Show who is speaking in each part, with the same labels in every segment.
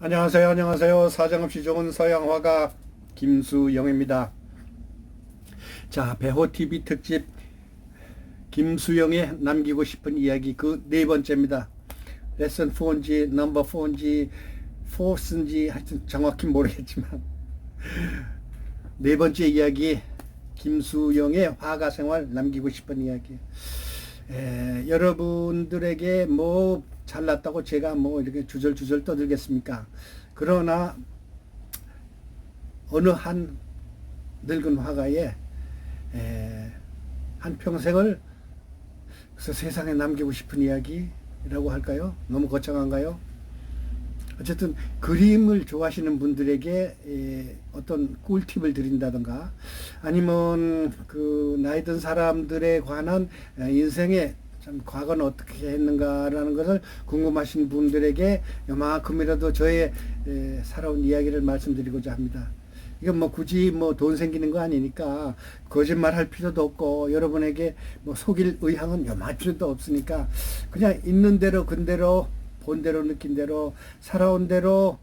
Speaker 1: 안녕하세요. 안녕하세요. 사정없이 좋은 서양화가 김수영입니다. 자, 배호TV 특집 김수영의 남기고 싶은 이야기 그 네 번째입니다. 레슨 4인지 넘버 4인지 4인지 하여튼 정확히 모르겠지만 네 번째 이야기 김수영의 화가 생활 남기고 싶은 이야기. 여러분들에게 뭐 잘났다고 제가 뭐 이렇게 주절주절 떠들겠습니까? 그러나 어느 한 늙은 화가의 한 평생을 그래서 세상에 남기고 싶은 이야기라고 할까요? 너무 거창한가요? 어쨌든 그림을 좋아하시는 분들에게 어떤 꿀팁을 드린다던가 아니면 그 나이 든 사람들에 관한 인생의 참 과거는 어떻게 했는가라는 것을 궁금하신 분들에게 요만큼이라도 저의 살아온 이야기를 말씀드리고자 합니다. 이건 뭐 굳이 뭐 돈 생기는 거 아니니까 거짓말 할 필요도 없고 여러분에게 뭐 속일 의향은 요만 필요도 없으니까 그냥 있는 대로 근대로 본 대로 느낀 대로 살아온 대로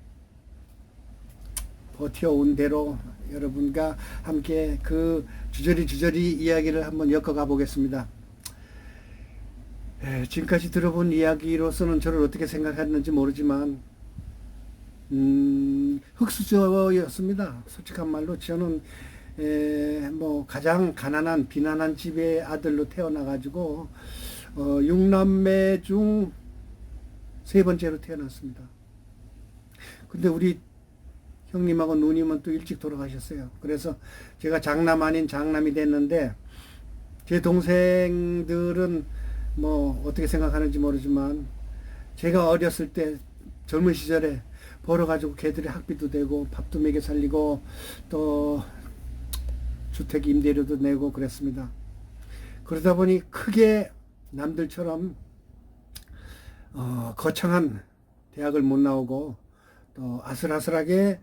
Speaker 1: 버텨온 대로 여러분과 함께 그 주저리 이야기를 한번 엮어가 보겠습니다. 지금까지 들어본 이야기로서는 저를 어떻게 생각했는지 모르지만 흙수저였습니다. 솔직한 말로 저는 뭐 가장 가난한 비난한 집의 아들로 태어나가지고 6남매 중 세 번째로 태어났습니다. 근데 우리 형님하고 누님은 또 일찍 돌아가셨어요. 그래서 제가 장남 아닌 장남이 됐는데 제 동생들은 뭐 어떻게 생각하는지 모르지만 제가 어렸을 때 젊은 시절에 벌어가지고 걔들이 학비도 되고 밥도 먹여 살리고 또 주택 임대료도 내고 그랬습니다. 그러다 보니 크게 남들처럼 거창한 대학을 못 나오고 또 아슬아슬하게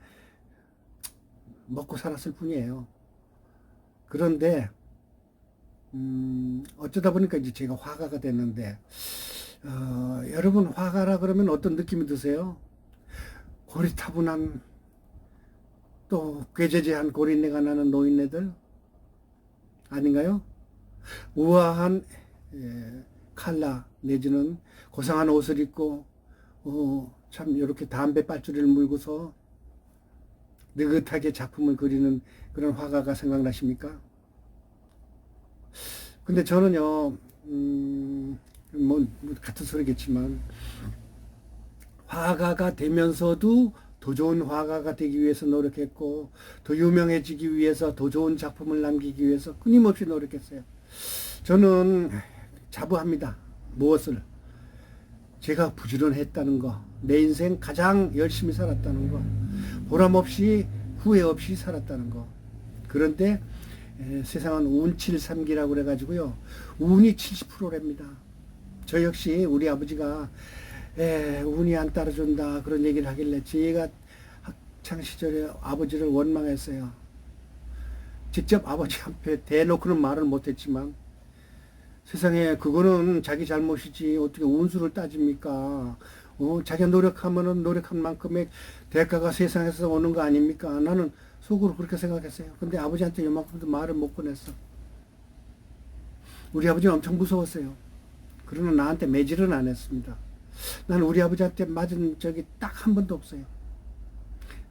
Speaker 1: 먹고 살았을 뿐이에요. 그런데 어쩌다 보니까 이제 제가 화가가 됐는데 여러분 화가라 그러면 어떤 느낌이 드세요? 고리타분한 또 꾀죄죄한 고린내가 나는 노인네들 아닌가요? 우아한 칼라 내지는 고상한 옷을 입고 참 이렇게 담배 빨주리를 물고서 느긋하게 작품을 그리는 그런 화가가 생각나십니까? 근데 저는요 뭐 같은 소리겠지만 화가가 되면서도 더 좋은 화가가 되기 위해서 노력했고 더 유명해지기 위해서 더 좋은 작품을 남기기 위해서 끊임없이 노력했어요. 저는 자부합니다. 무엇을? 제가 부지런했다는 거, 내 인생 가장 열심히 살았다는 거, 보람 없이 후회 없이 살았다는 거. 그런데 세상은 운칠삼기라고 그래가지고요, 운이 70%랍니다. 저 역시 우리 아버지가 운이 안 따라준다 그런 얘기를 하길래 제가 학창 시절에 아버지를 원망했어요. 직접 아버지 앞에 대놓고는 말을 못했지만 세상에 그거는 자기 잘못이지 어떻게 운수를 따집니까? 자기가 노력하면은 노력한 만큼의 대가가 세상에서 오는 거 아닙니까? 나는 속으로 그렇게 생각했어요. 근데 아버지한테 요만큼도 말을 못 꺼냈어. 우리 아버지는 엄청 무서웠어요. 그러나 나한테 매질은 안 했습니다. 나는 우리 아버지한테 맞은 적이 딱 한 번도 없어요.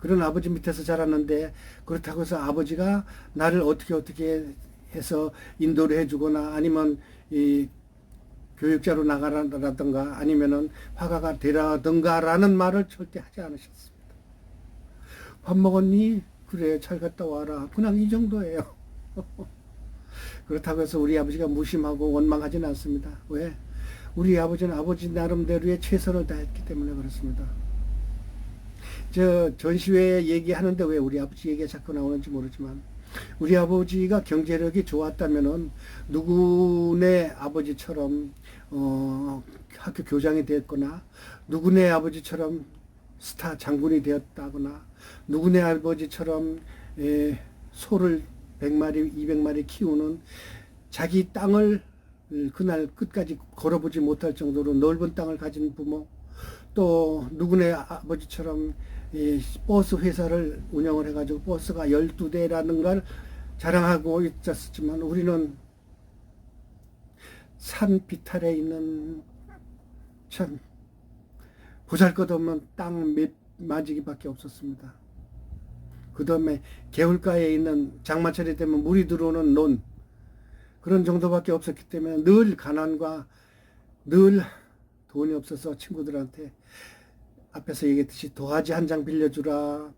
Speaker 1: 그런 아버지 밑에서 자랐는데 그렇다고 해서 아버지가 나를 어떻게 해서 인도를 해주거나 아니면 이 교육자로 나가라든가 아니면은 화가가 되라든가 라는 말을 절대 하지 않으셨습니다. 밥 먹었니? 그래 잘 갔다 와라. 그냥 이 정도예요. 그렇다고 해서 우리 아버지가 무심하고 원망하지는 않습니다. 왜? 우리 아버지는 아버지 나름대로의 최선을 다했기 때문에 그렇습니다. 저 전시회 얘기하는데 왜 우리 아버지 얘기가 자꾸 나오는지 모르지만 우리 아버지가 경제력이 좋았다면은 누구네 아버지처럼 학교 교장이 됐거나 누구네 아버지처럼 스타 장군이 되었다거나 누구네 아버지처럼 소를 100마리 200마리 키우는 자기 땅을 그날 끝까지 걸어보지 못할 정도로 넓은 땅을 가진 부모 또 누구네 아버지처럼 이 버스 회사를 운영을 해가지고 버스가 12대라는 걸 자랑하고 있었지만 우리는 산 비탈에 있는 참 보잘것없는 땅 몇 마지기밖에 없었습니다. 그 다음에 개울가에 있는 장마철이 되면 물이 들어오는 논, 그런 정도밖에 없었기 때문에 늘 가난과 늘 돈이 없어서 친구들한테 앞에서 얘기했듯이 도화지 한 장 빌려주라,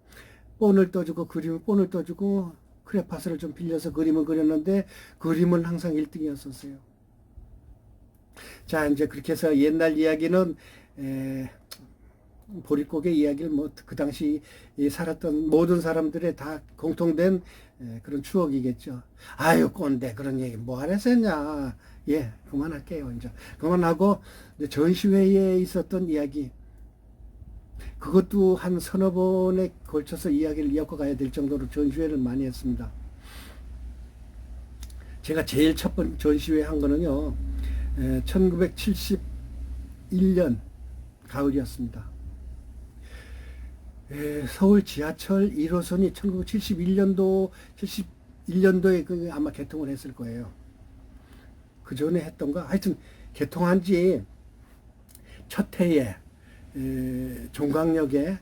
Speaker 1: 본을 떠주고 그림을 본을 떠주고 크레파스를 좀 빌려서 그림을 그렸는데 그림은 항상 1등이었었어요. 자, 이제 그렇게 해서 옛날 이야기는 보릿고개 이야기를 뭐 그 당시 살았던 모든 사람들의 다 공통된 그런 추억이겠죠. 아유 꼰대 그런 얘기 뭐 하래서 했냐. 예, 그만할게요. 이제 그만하고 이제 전시회에 있었던 이야기, 그것도 한 서너 번에 걸쳐서 이야기를 이어가야 될 정도로 전시회를 많이 했습니다. 제가 제일 첫 번째 전시회 한 거는요 1971년 가을이었습니다. 서울 지하철 1호선이 1971년도에 아마 개통을 했을 거예요. 그 전에 했던가 하여튼 개통한 지 첫 해에 종강역에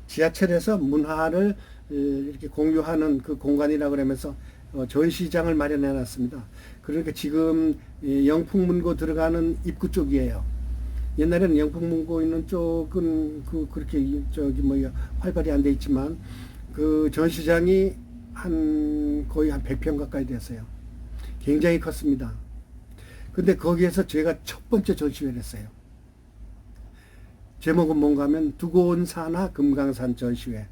Speaker 1: 지하철에서 문화를 이렇게 공유하는 그 공간이라고 그러면서 전시장을 마련해 놨습니다. 그러니까 지금 영풍문고 들어가는 입구 쪽이에요. 옛날에는 영풍문고 있는 쪽은 그렇게 활발히 안 돼 있지만 그 전시장이 거의 한 100평 가까이 됐어요. 굉장히 컸습니다. 근데 거기에서 제가 첫 번째 전시회를 했어요. 제목은 뭔가 하면 두고 온 산하 금강산 전시회.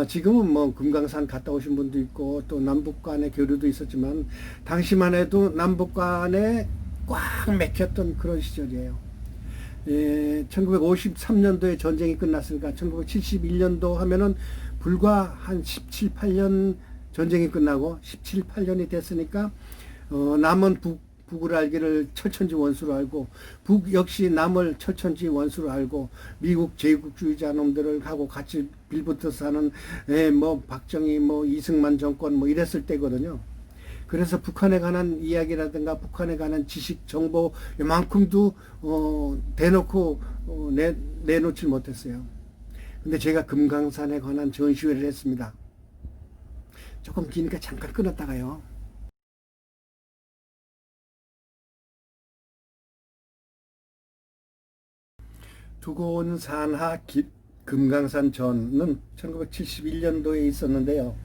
Speaker 1: 지금은 뭐 금강산 갔다 오신 분도 있고 또 남북 간의 교류도 있었지만 당시만 해도 남북 간에 꽉 막혔던 그런 시절이에요. 1953년도에 전쟁이 끝났으니까 1971년도 하면은 불과 한 17, 8년 전쟁이 끝나고 17, 8년이 됐으니까 남은 북을 알기를 철천지 원수로 알고 북 역시 남을 철천지 원수로 알고 미국 제국주의자 놈들을 하고 같이 빌붙어 사는 뭐 박정희 뭐 이승만 정권 뭐 이랬을 때거든요. 그래서 북한에 관한 이야기라든가 북한에 관한 지식 정보 이만큼도 대놓고 내놓질 못했어요. 근데 제가 금강산에 관한 전시회를 했습니다. 조금 기니까 잠깐 끊었다가요. 두고 온 산하 금강산 전은 1971년도에 있었는데요.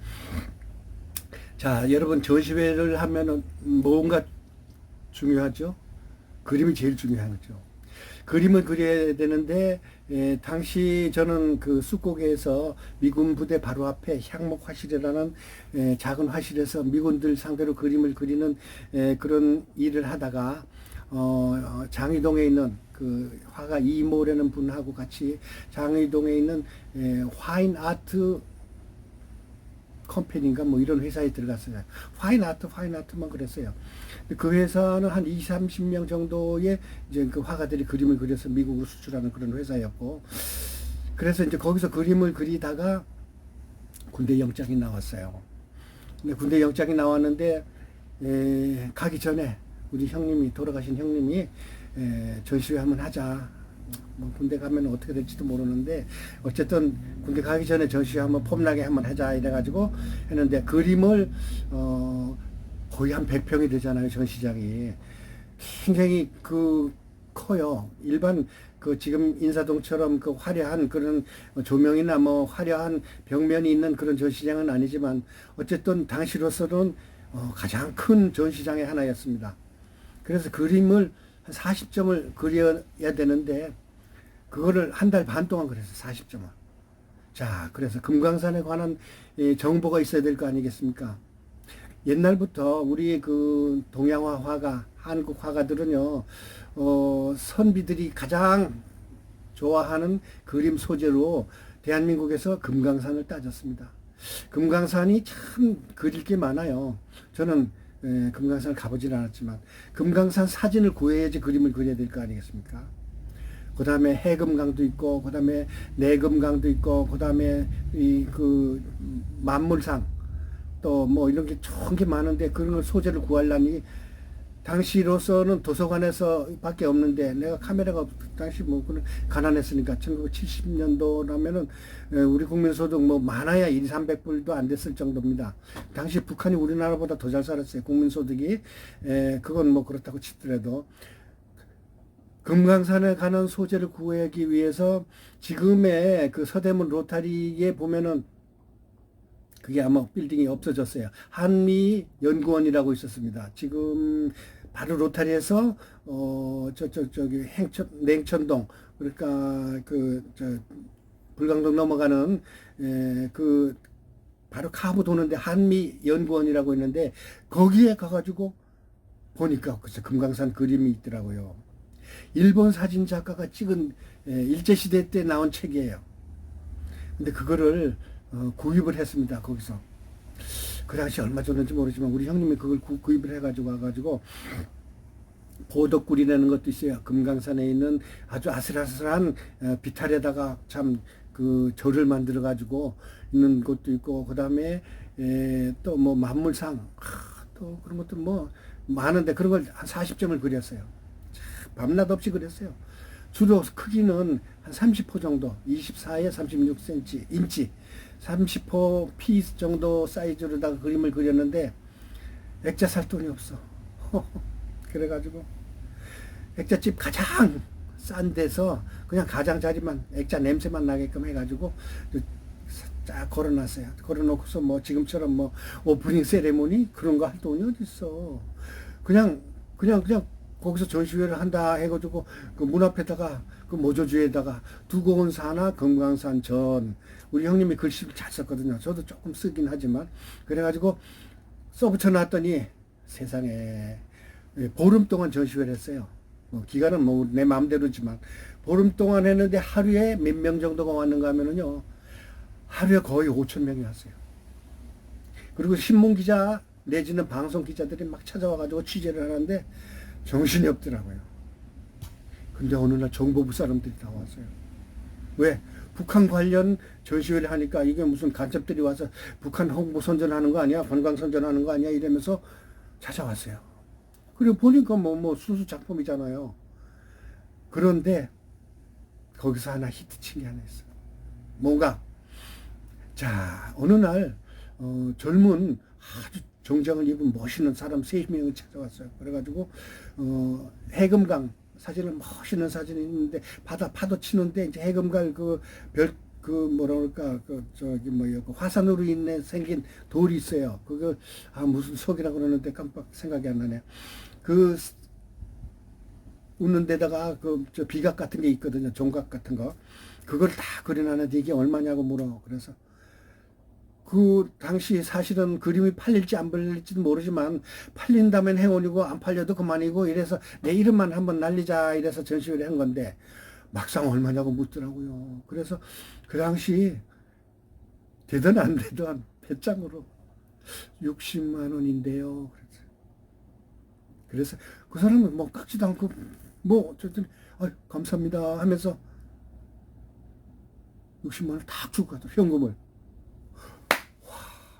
Speaker 1: 자, 여러분 전시회를 하면은 뭔가 중요하죠? 그림이 제일 중요하죠. 그림을 그려야 되는데 당시 저는 그 쑥고개에서 미군 부대 바로 앞에 향목 화실이라는 작은 화실에서 미군들 상대로 그림을 그리는 그런 일을 하다가 장의동에 있는 그 화가 이모라는 분하고 같이 장의동에 있는 화인 아트 컴퍼니인가 뭐 이런 회사에 들어갔어요. 화인 아트만 그랬어요. 그 회사는 한 20, 30명 정도의 이제 그 화가들이 그림을 그려서 미국으로 수출하는 그런 회사였고, 그래서 이제 거기서 그림을 그리다가 군대 영장이 나왔어요. 근데 군대 영장이 나왔는데 가기 전에 우리 형님이, 돌아가신 형님이 전시회 한번 하자. 뭐 군대 가면 어떻게 될지도 모르는데 어쨌든 군대 가기 전에 전시회 한번 폼나게 한번 하자 이래가지고 했는데 그림을 거의 한 100평이 되잖아요. 전시장이 굉장히 커요. 일반 지금 인사동처럼 화려한 그런 조명이나 뭐 화려한 벽면이 있는 그런 전시장은 아니지만 어쨌든 당시로서는 가장 큰 전시장의 하나였습니다. 그래서 그림을 한 40점을 그려야 되는데 그거를 한 달 반 동안 그랬어요. 40점을. 자, 그래서 금강산에 관한 정보가 있어야 될 거 아니겠습니까? 옛날부터 우리 그 동양화 화가, 한국 화가들은요, 선비들이 가장 좋아하는 그림 소재로 대한민국에서 금강산을 따졌습니다. 금강산이 참 그릴 게 많아요. 저는 금강산을 가보진 않았지만 금강산 사진을 구해야지 그림을 그려야 될 거 아니겠습니까? 그 다음에 해금강도 있고, 그 다음에 내금강도 있고, 그 다음에 이 그 만물상 또 뭐 이런 게 좋은 게 많은데 그런 걸 소재를 구하려니 당시로서는 도서관에서 밖에 없는데 내가 카메라가 당시 뭐 그런 가난했으니까 1970년도라면은 우리 국민소득 뭐 많아야 2, 300불도 안 됐을 정도입니다. 당시 북한이 우리나라보다 더 잘 살았어요. 국민소득이. 그건 뭐 그렇다고 치더라도 금강산에 가는 소재를 구하기 위해서 지금의 그 서대문 로타리에 보면은 그게 아마 빌딩이 없어졌어요. 한미연구원이라고 있었습니다. 지금 바로 로타리에서 저기 냉천동, 그러니까 불광동 넘어가는 그 바로 카브 도는데 한미연구원이라고 있는데 거기에 가가지고 보니까 글쎄 금강산 그림이 있더라고요. 일본 사진 작가가 찍은 일제시대 때 나온 책이에요. 근데 그거를 구입을 했습니다. 거기서. 그 당시 얼마 줬는지 모르지만 우리 형님이 그걸 구입을 해가지고 와가지고 보덕굴이라는 것도 있어요. 금강산에 있는 아주 아슬아슬한 비탈에다가 참 그 절을 만들어 가지고 있는 곳도 있고, 그 다음에 또 뭐 만물상 또 그런 것도 뭐 많은데 그런 걸 한 40점을 그렸어요. 밤낮 없이 그렸어요. 주로 크기는 한 30호 정도, 24에 36cm, 인치, 30호 피 정도 사이즈로다가 그림을 그렸는데 액자 살 돈이 없어. 그래가지고 액자집 가장 싼 데서 그냥 가장자리만 액자 냄새만 나게끔 해가지고 쫙 걸어놨어요. 걸어놓고서 뭐 지금처럼 뭐 오프닝 세레모니 그런 거 할 돈이 어딨어. 그냥 거기서 전시회를 한다 해가지고 그 문 앞에다가 그 모조주에다가 두고 온 산하 금강산 전, 우리 형님이 글씨를 잘 썼거든요. 저도 조금 쓰긴 하지만 그래가지고 써붙여 놨더니 세상에 보름 동안 전시회를 했어요. 뭐 기간은 뭐 내 마음대로지만 보름 동안 했는데 하루에 몇 명 정도가 왔는가 하면은요, 하루에 거의 5천 명이 왔어요. 그리고 신문 기자 내지는 방송 기자들이 막 찾아와가지고 취재를 하는데 정신이 없더라고요. 근데 어느 날 정보부 사람들이 다 왔어요. 왜? 북한 관련 전시회를 하니까 이게 무슨 간첩들이 와서 북한 홍보 선전하는 거 아니야? 관광 선전하는 거 아니야? 이러면서 찾아왔어요. 그리고 보니까 뭐 수수 작품이잖아요. 그런데 거기서 하나 히트 친 게 하나 있어요. 뭔가, 자, 어느 날 젊은 아주 정장을 입은 멋있는 사람 3명이 찾아왔어요. 그래가지고 해금강 사진을, 멋있는 사진이 있는데 바다 파도 치는데 이제 해금강 뭐라 그럴까, 저기 뭐야, 그 화산으로 인해 생긴 돌이 있어요. 그거 무슨 석이라고 그러는데 깜빡 생각이 안 나네. 그 웃는 데다가 저 비각 같은 게 있거든요. 종각 같은 거. 그걸 다 그려놨는데 이게 얼마냐고 물어. 그래서 그 당시 사실은 그림이 팔릴지 안 팔릴지는 모르지만 팔린다면 행운이고 안 팔려도 그만이고 이래서 내 이름만 한번 날리자 이래서 전시회를 한 건데 막상 얼마냐고 묻더라고요. 그래서 그 당시 되든 안 되든 배짱으로 60만 원인데요. 그래서 그 사람은 뭐 깎지도 않고 뭐 어쨌든 감사합니다 하면서 60만 원 딱 주고 가더라고요. 현금을.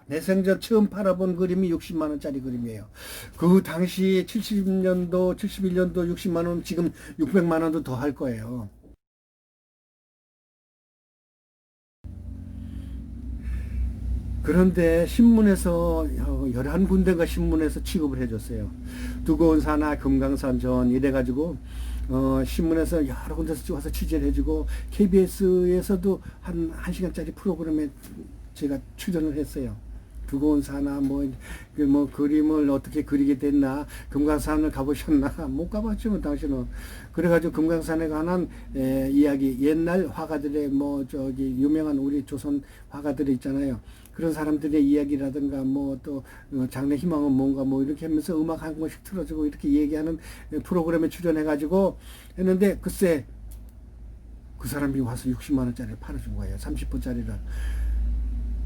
Speaker 1: 내 생전 처음 팔아본 그림이 60만 원짜리 그림이에요. 그 당시 70년도, 71년도 60만 원, 지금 600만 원도 더 할 거예요. 그런데 신문에서 11군데가 신문에서 취급을 해줬어요. 두고 온 산하 금강산 전 이래가지고 신문에서 여러 군데서 와서 취재를 해주고 KBS에서도 한 1시간짜리 프로그램에 제가 출연을 했어요. 두고 온 산하 뭐 그림을 어떻게 그리게 됐나, 금강산을 가보셨나? 못 가봤죠 당신은. 그래가지고 금강산에 관한 이야기, 옛날 화가들의 유명한 우리 조선 화가들이 있잖아요. 그런 사람들의 이야기라든가 또 장래 희망은 뭔가 이렇게 하면서 음악 한 번씩 틀어주고 이렇게 얘기하는 프로그램에 출연해가지고 했는데 글쎄 그 사람이 와서 60만 원짜리를 팔아준 거예요. 30분짜리를.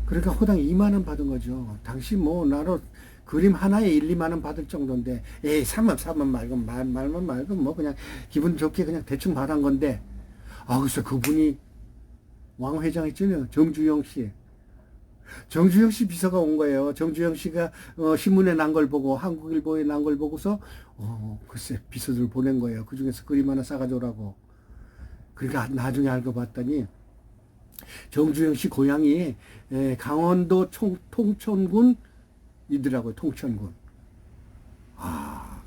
Speaker 1: 그러니까 호당 2만 원 받은 거죠. 당시 나로 그림 하나에 1, 2만 원 받을 정도인데, 에이, 사면 말고, 말만 말고, 그냥 기분 좋게 그냥 대충 받은 건데, 글쎄 그분이 왕 회장 있잖아요. 정주영 씨. 정주영 씨 비서가 온 거예요. 정주영 씨가 신문에 난 걸 보고 한국일보에 난 걸 보고서 글쎄 비서들 보낸 거예요. 그 중에서 그림 하나 싸가줘라고. 그러니까 나중에 알고 봤더니 정주영 씨 고향이 강원도 통천군이더라고요. 통천군.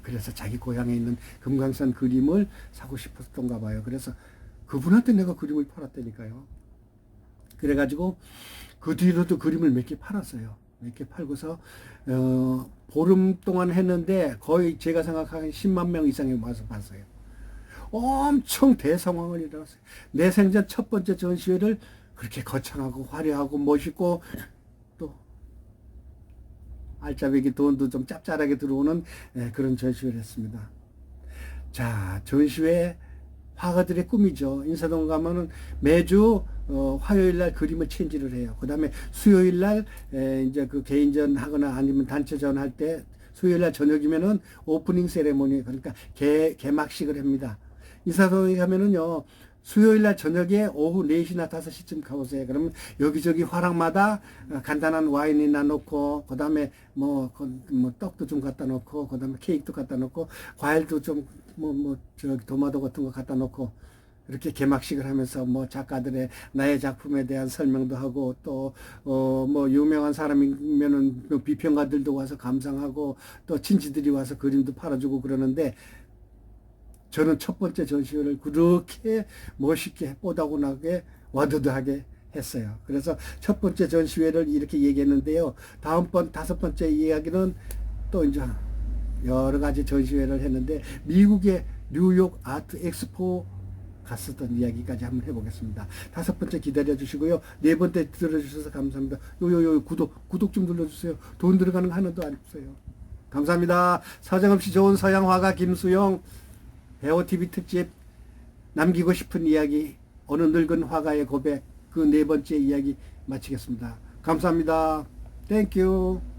Speaker 1: 그래서 자기 고향에 있는 금강산 그림을 사고 싶었던가 봐요. 그래서 그분한테 내가 그림을 팔았다니까요. 그래가지고 그 뒤로도 그림을 몇 개 팔았어요. 몇 개 팔고서 보름 동안 했는데 거의 제가 생각하기엔 10만 명 이상이 와서 봤어요. 엄청 대성황을 일어났어요. 내 생전 첫 번째 전시회를 그렇게 거창하고 화려하고 멋있고 또 알짜배기 돈도 좀 짭짤하게 들어오는 그런 전시회를 했습니다. 자, 전시회 화가들의 꿈이죠. 인사동 가면은 매주 화요일 날 그림을 체인지를 해요. 그 다음에 수요일 날 이제 그 개인전 하거나 아니면 단체전 할 때 수요일 날 저녁이면은 오프닝 세레모니, 그러니까 개막식을 합니다. 인사동에 가면은요, 수요일 날 저녁에 오후 4시나 5시쯤 가보세요. 그러면 여기저기 화랑마다 간단한 와인이나 놓고, 그 다음에 뭐 떡도 좀 갖다 놓고, 그 다음에 케이크도 갖다 놓고, 과일도 좀 저기 도마도 같은 거 갖다 놓고, 이렇게 개막식을 하면서 작가들의 나의 작품에 대한 설명도 하고, 또 유명한 사람이면은 비평가들도 와서 감상하고, 또 친지들이 와서 그림도 팔아주고 그러는데, 저는 첫 번째 전시회를 그렇게 멋있게 뽀다구나게 와드드하게 했어요. 그래서 첫 번째 전시회를 이렇게 얘기했는데요. 다음번 5번째 이야기는 또 이제 여러 가지 전시회를 했는데 미국의 뉴욕 아트 엑스포 갔었던 이야기까지 한번 해보겠습니다. 5번째 기다려 주시고요. 4번째 들어주셔서 감사합니다. 구독 좀 눌러주세요. 돈 들어가는 거 하나도 안 없어요. 감사합니다. 사정없이 좋은 서양 화가 김수영 배우TV 특집 남기고 싶은 이야기, 어느 늙은 화가의 고백, 그 4번째 이야기 마치겠습니다. 감사합니다. 땡큐.